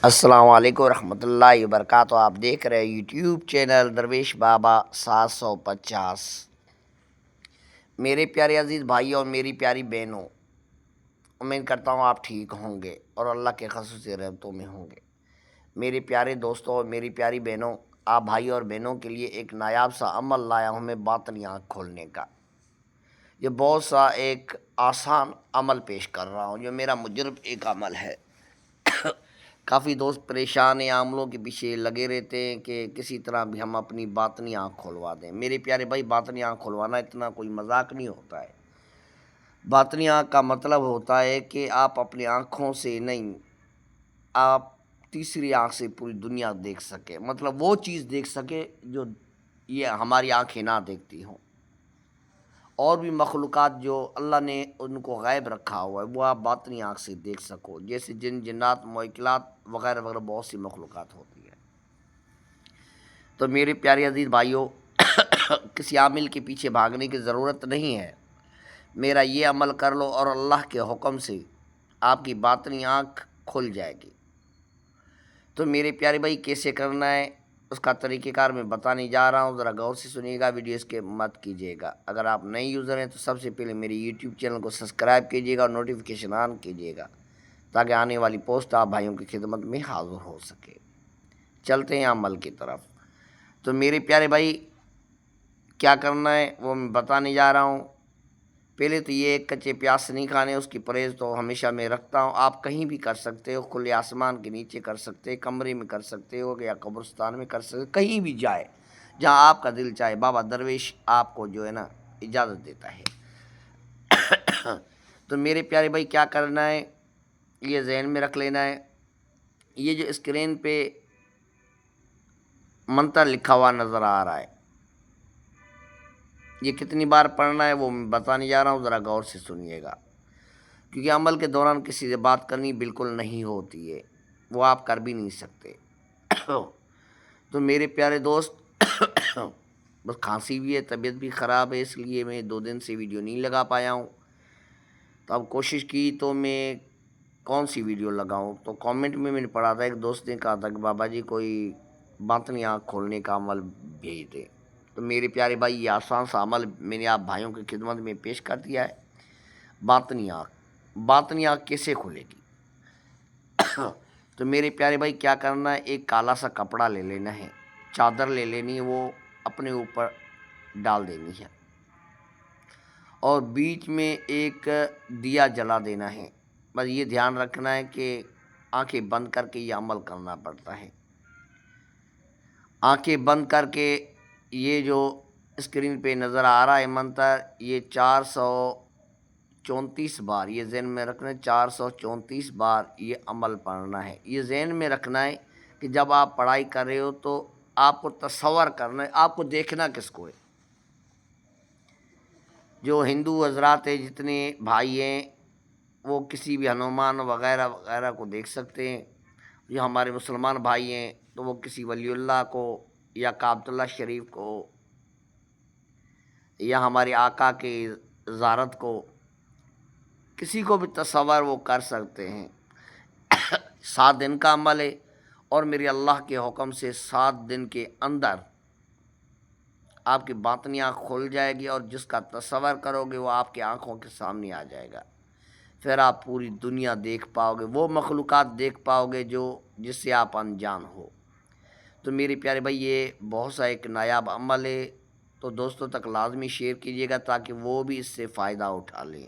السلام علیکم ورحمۃ اللہ وبرکاتہ۔ آپ دیکھ رہے ہیں یوٹیوب چینل درویش بابا 750۔ میرے پیارے عزیز بھائیوں اور میری پیاری بہنوں، امید کرتا ہوں آپ ٹھیک ہوں گے اور اللہ کے خصوصی رحمتوں میں ہوں گے۔ میرے پیارے دوستوں اور میری پیاری بہنوں، آپ بھائی اور بہنوں کے لیے ایک نایاب سا عمل لایا ہوں میں باطنی آنکھ کھولنے کا۔ یہ بہت سا ایک آسان عمل پیش کر رہا ہوں جو میرا مجرب ایک عمل ہے۔ کافی دوست پریشان ہیں، عملوں کے پیچھے لگے رہتے ہیں کہ کسی طرح بھی ہم اپنی باطنی آنکھ کھلوا دیں۔ میرے پیارے بھائی، باطنی آنکھ کھلوانا اتنا کوئی مذاق نہیں ہوتا ہے۔ باطنی آنکھ کا مطلب ہوتا ہے کہ آپ اپنی آنکھوں سے نہیں، آپ تیسری آنکھ سے پوری دنیا دیکھ سکیں، مطلب وہ چیز دیکھ سکے جو یہ ہماری آنکھیں نہ دیکھتی ہوں، اور بھی مخلوقات جو اللہ نے ان کو غائب رکھا ہوا ہے وہ آپ باطنی آنکھ سے دیکھ سکو، جیسے جن جنات موکلات وغیرہ وغیرہ بہت سی مخلوقات ہوتی ہے۔ تو میرے پیارے عزیز بھائیوں، کسی عامل کے پیچھے بھاگنے کی ضرورت نہیں ہے۔ میرا یہ عمل کر لو اور اللہ کے حکم سے آپ کی باطنی آنکھ کھل جائے گی۔ تو میرے پیارے بھائی، کیسے کرنا ہے اس کا طریقہ کار میں بتانے جا رہا ہوں، ذرا غور سے سنیے گا، ویڈیو اس کے مت کیجیے گا۔ اگر آپ نئے یوزر ہیں تو سب سے پہلے میرے یوٹیوب چینل کو سبسکرائب کیجیے گا اور نوٹیفیکیشن آن کیجیے گا تاکہ آنے والی پوسٹ آپ بھائیوں کی خدمت میں حاضر ہو سکے۔ چلتے ہیں عمل کی طرف۔ تو میرے پیارے بھائی، کیا کرنا ہے وہ میں بتانے جا رہا ہوں۔ پہلے تو یہ کچے پیاز سے نہیں کھانے، اس کی پرہیز تو ہمیشہ میں رکھتا ہوں۔ آپ کہیں بھی کر سکتے ہو، کھلے آسمان کے نیچے کر سکتے، کمرے میں کر سکتے ہو یا قبرستان میں کر سکتے، کہیں بھی جائے جہاں آپ کا دل چاہے۔ بابا درویش آپ کو جو ہے نا اجازت دیتا ہے۔ تو میرے پیارے بھائی، کیا کرنا ہے یہ ذہن میں رکھ لینا ہے۔ یہ جو اسکرین پہ منتر لکھا ہوا نظر آ رہا ہے، یہ کتنی بار پڑھنا ہے وہ میں بتانے جا رہا ہوں، ذرا غور سے سنیے گا، کیونکہ عمل کے دوران کسی سے بات کرنی بالکل نہیں ہوتی ہے، وہ آپ کر بھی نہیں سکتے۔ تو میرے پیارے دوست، بس کھانسی بھی ہے، طبیعت بھی خراب ہے، اس لیے میں 2 دن سے ویڈیو نہیں لگا پایا ہوں۔ تو اب کوشش کی تو میں کون سی ویڈیو لگاؤں، تو کامنٹ میں نے پڑھا تھا، ایک دوست نے کہا تھا کہ بابا جی کوئی باطنی آنکھ کھولنے کا عمل بھیج دے۔ تو میرے پیارے بھائی، یہ آسان سا عمل میں نے آپ بھائیوں کی خدمت میں پیش کر دیا ہے۔ باطنی آنکھ کیسے کھلے گی؟ تو میرے پیارے بھائی، کیا کرنا ہے، ایک کالا سا کپڑا لے لینا ہے، چادر لے لینی ہے، وہ اپنے اوپر ڈال دینی ہے، اور بیچ میں ایک دیا جلا دینا ہے۔ بس یہ دھیان رکھنا ہے کہ آنکھیں بند کر کے یہ عمل کرنا پڑتا ہے۔ آنکھیں بند کر کے یہ جو اسکرین پہ نظر آ رہا ہے منتر، یہ 434 بار، یہ ذہن میں رکھنا ہے، 434 بار یہ عمل پڑھنا ہے۔ یہ ذہن میں رکھنا ہے کہ جب آپ پڑھائی کر رہے ہو تو آپ کو تصور کرنا ہے، آپ کو دیکھنا کس کو ہے۔ جو ہندو حضرات ہیں، جتنے بھائی ہیں، وہ کسی بھی ہنومان وغیرہ وغیرہ کو دیکھ سکتے ہیں۔ جو ہمارے مسلمان بھائی ہیں تو وہ کسی ولی اللہ کو یا کعبۃ اللہ شریف کو یا ہمارے آقا کے زیارت کو، کسی کو بھی تصور وہ کر سکتے ہیں۔ 7 دن کا عمل ہے، اور میرے اللہ کے حکم سے 7 دن کے اندر آپ کی باطنی آنکھ کھل جائے گی، اور جس کا تصور کرو گے وہ آپ کی آنکھوں کے سامنے آ جائے گا۔ پھر آپ پوری دنیا دیکھ پاؤ گے، وہ مخلوقات دیکھ پاؤ گے جس سے آپ انجان ہو۔ تو میرے پیارے بھائی، یہ بہت سا ایک نایاب عمل ہے، تو دوستوں تک لازمی شیئر کیجیے گا تاکہ وہ بھی اس سے فائدہ اٹھا لیں۔